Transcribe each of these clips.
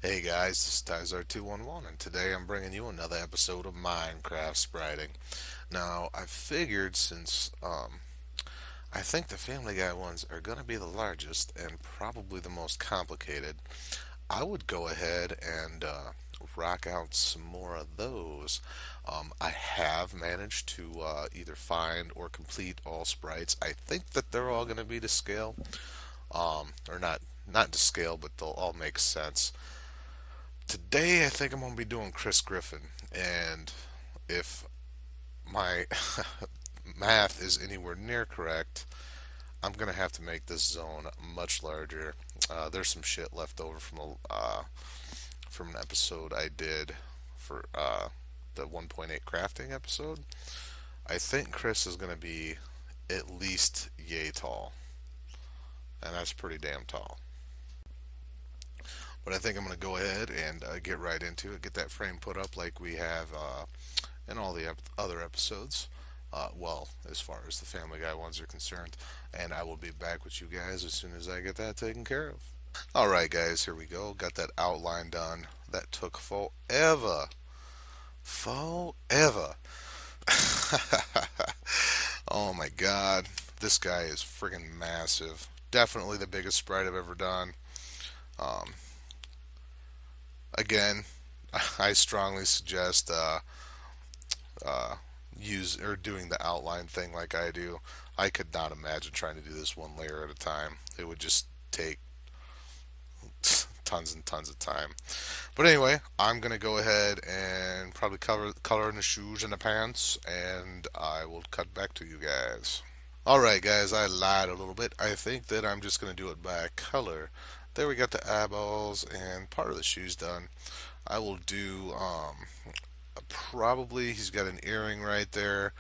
Hey guys, this is Tizar211 and today I'm bringing you another episode of Minecraft Spriting. Now, I figured since I think the Family Guy ones are going to be the largest and probably the most complicated, I would go ahead and rock out some more of those. I have managed to either find or complete all sprites. I think that they're all going to be to scale, or not to scale, but they'll all make sense. Today, I think I'm going to be doing Chris Griffin, and if my math is anywhere near correct, I'm going to have to make this zone much larger. There's some shit left over from an episode I did for the 1.8 crafting episode. I think Chris is going to be at least yay tall, and that's pretty damn tall. But I think I'm going to go ahead and get right into it, get that frame put up like we have in all the other episodes. Well, as far as the Family Guy ones are concerned. And I will be back with you guys as soon as I get that taken care of. Alright, guys, here we go. Got that outline done. That took forever. Forever. Oh my god. This guy is friggin' massive. Definitely the biggest sprite I've ever done. Um, Again, I strongly suggest use or doing the outline thing like I do. I could not imagine trying to do this one layer at a time. It would just take tons and tons of time. But anyway, I'm gonna go ahead and probably color in the shoes and the pants, and I will cut back to you guys. Alright guys, I lied a little bit. I think that I'm just gonna do it by color. There we got the eyeballs and part of the shoes done. I will do probably he's got an earring right there.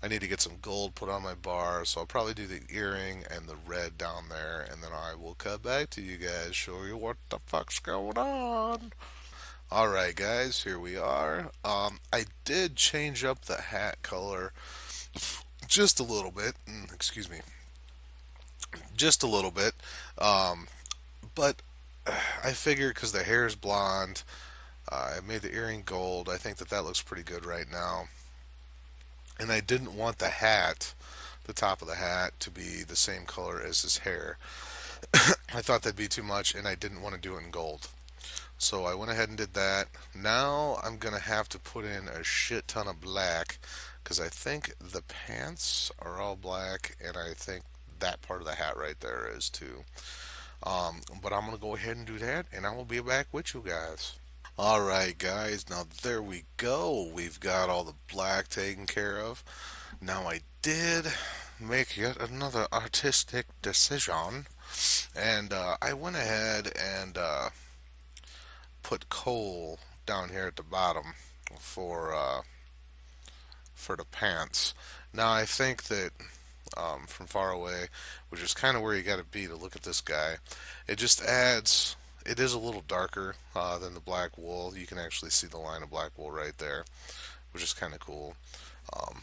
I need to get some gold put on my bar, so I'll probably do the earring and the red down there, and then I will cut back to you guys, show you what the fuck's going on. Alright guys, here we are. I did change up the hat color just a little bit. Excuse me. Just a little bit. But I figured because the hair is blonde, I made the earring gold. I think that that looks pretty good right now. And I didn't want the hat, the top of the hat, to be the same color as his hair. I thought that'd be too much, and I didn't want to do it in gold. So I went ahead and did that. Now I'm going to have to put in a shit ton of black, because I think the pants are all black, and I think that part of the hat right there is too. But I'm going to go ahead and do that, and I will be back with you guys. Alright guys, now there we go. We've got all the black taken care of. Now I did make yet another artistic decision, and I went ahead and put coal down here at the bottom for the pants. Now I think that from far away, which is kind of where you got to be to look at this guy, it just adds. It is a little darker than the black wool. You can actually see the line of black wool right there, which is kind of cool. Um,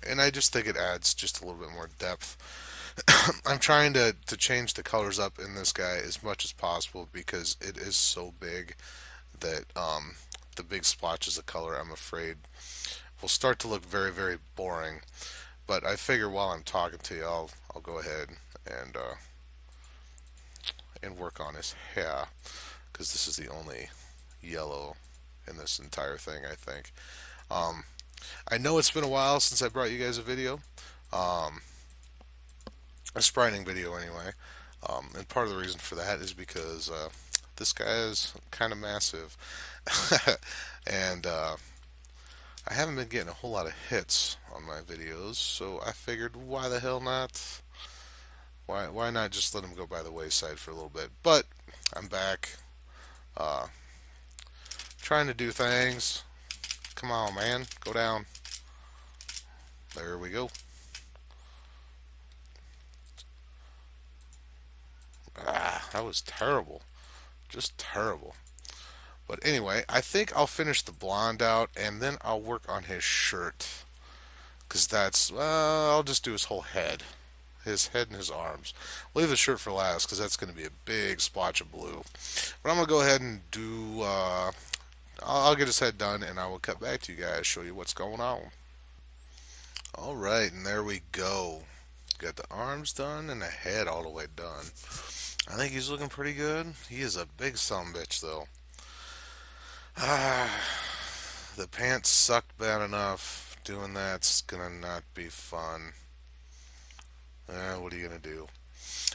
and I just think it adds just a little bit more depth. I'm trying to change the colors up in this guy as much as possible because it is so big that the big splotches of color, I'm afraid, will start to look very, very boring. But I figure while I'm talking to you, I'll go ahead and work on his hair because this is the only yellow in this entire thing, I think. Um, I know it's been a while since I brought you guys a video, um, a spriting video anyway, and part of the reason for that is because this guy is kind of massive, and I haven't been getting a whole lot of hits on my videos, so I figured why the hell not? Why not just let him go by the wayside for a little bit? But I'm back, uh, trying to do things. Come on, man, go down. There we go. That was terrible, just terrible. But anyway, I think I'll finish the blonde out, and then I'll work on his shirt, cause that's I'll just do his whole head. his head and his arms. We'll leave the shirt for last because that's going to be a big splotch of blue. But I'm going to go ahead and do. I'll get his head done, and I will cut back to you guys, show you what's going on. All right, and there we go. Got the arms done and the head all the way done. I think he's looking pretty good. He is a big sumbitch, though. Ah, the pants sucked bad enough. Doing that's gonna not be fun. What are you gonna do?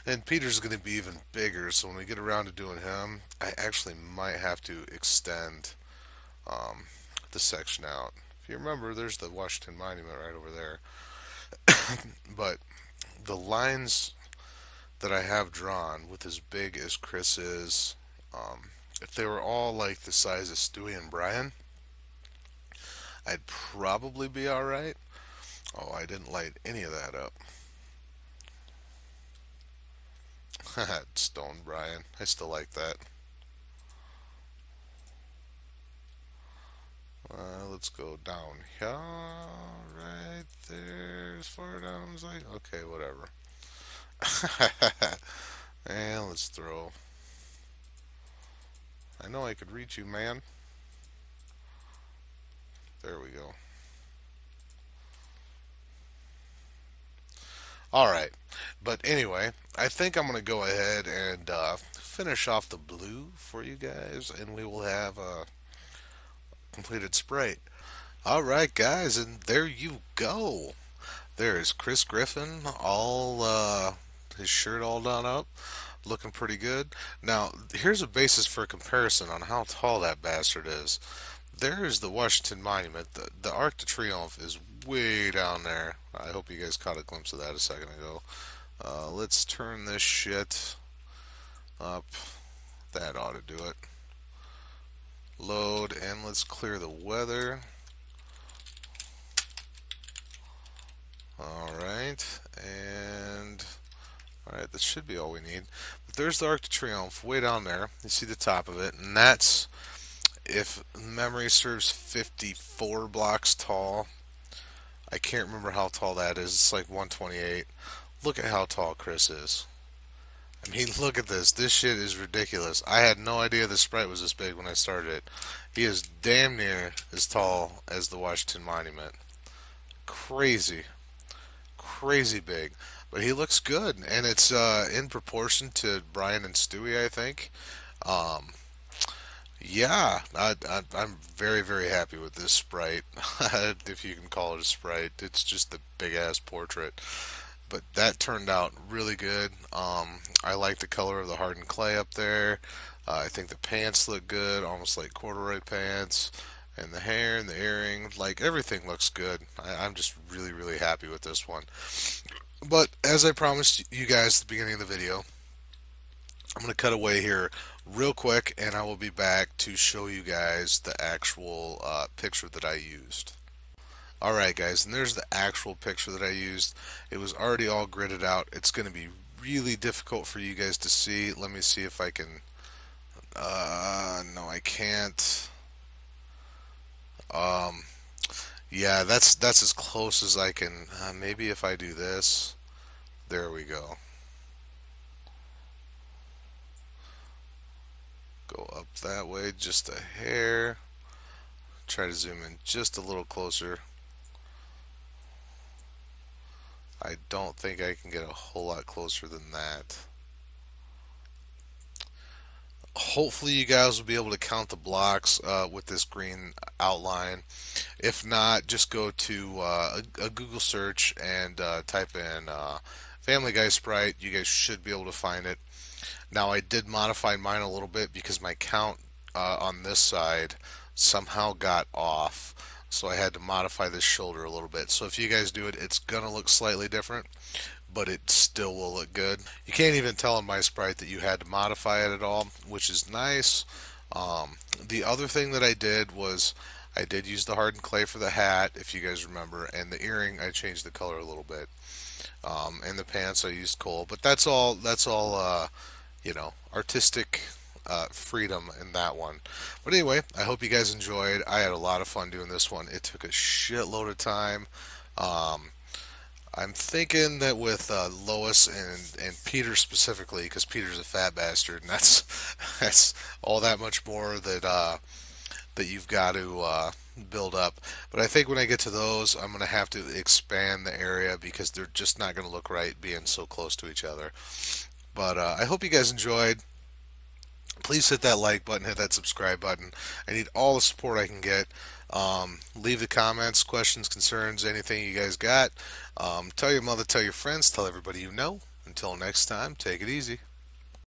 And Peter's gonna be even bigger, so when we get around to doing him, I actually might have to extend um, the section out. If you remember, there's the Washington Monument right over there. But the lines that I have drawn with as big as Chris is, if they were all like the size of Stewie and Brian, I'd probably be alright. Oh, I didn't light any of that up. Stone Brian. I still like that. Let's go down here, right there, as far down as I. Okay, whatever. And let's throw. I know I could reach you, man. There we go. Alright, but anyway, I think I'm going to go ahead and finish off the blue for you guys, and we will have a completed sprite. Alright, guys, and there you go. There is Chris Griffin, all his shirt all done up, looking pretty good. Now, here's a basis for comparison on how tall that bastard is. There is the Washington Monument. The Arc de Triomphe is way down there. I hope you guys caught a glimpse of that a second ago. Let's turn this shit up. That ought to do it. Load, and let's clear the weather. Alright, and alright, that should be all we need. But there's the Arc de Triomphe way down there. You see the top of it, and that's, if memory serves, 54 blocks tall. I can't remember how tall that is. It's like 128. Look at how tall Chris is. I mean, look at this. This shit is ridiculous. I had no idea the sprite was this big when I started it. He is damn near as tall as the Washington Monument. Crazy. Crazy big. But he looks good. And it's in proportion to Brian and Stewie, I think. Um, yeah, I'm very, very happy with this sprite. If you can call it a sprite. It's just a big ass portrait. But that turned out really good. I like the color of the hardened clay up there. I think the pants look good, almost like corduroy pants. And the hair and the earring, like everything looks good. I'm just really, really happy with this one. But as I promised you guys at the beginning of the video, I'm going to cut away here real quick and I will be back to show you guys the actual picture that I used. Alright guys, and there's the actual picture that I used. It was already all gridded out. It's going to be really difficult for you guys to see. Let me see if I can. No, I can't. Yeah, that's as close as I can. Maybe if I do this. There we go. Go up that way just a hair. Try to zoom in just a little closer. I don't think I can get a whole lot closer than that. Hopefully you guys will be able to count the blocks with this green outline. If not, just go to a Google search and type in Family Guy Sprite. You guys should be able to find it. Now I did modify mine a little bit because my count on this side somehow got off. So I had to modify this shoulder a little bit. So if you guys do it, it's going to look slightly different, but it still will look good. You can't even tell in my sprite that you had to modify it at all, which is nice. The other thing that I did was I did use the hardened clay for the hat, if you guys remember, and the earring I changed the color a little bit. And the pants I used coal, but that's all you know, artistic freedom in that one. But anyway, I hope you guys enjoyed. I had a lot of fun doing this one. It took a shitload of time. I'm thinking that with Lois and Peter specifically, because Peter's a fat bastard, and that's all that much more that you've got to build up. But I think when I get to those, I'm going to have to expand the area because they're just not going to look right being so close to each other. But I hope you guys enjoyed. Please hit that like button, hit that subscribe button. I need all the support I can get. Leave the comments, questions, concerns, anything you guys got. Tell your mother, tell your friends, tell everybody you know. Until next time, take it easy.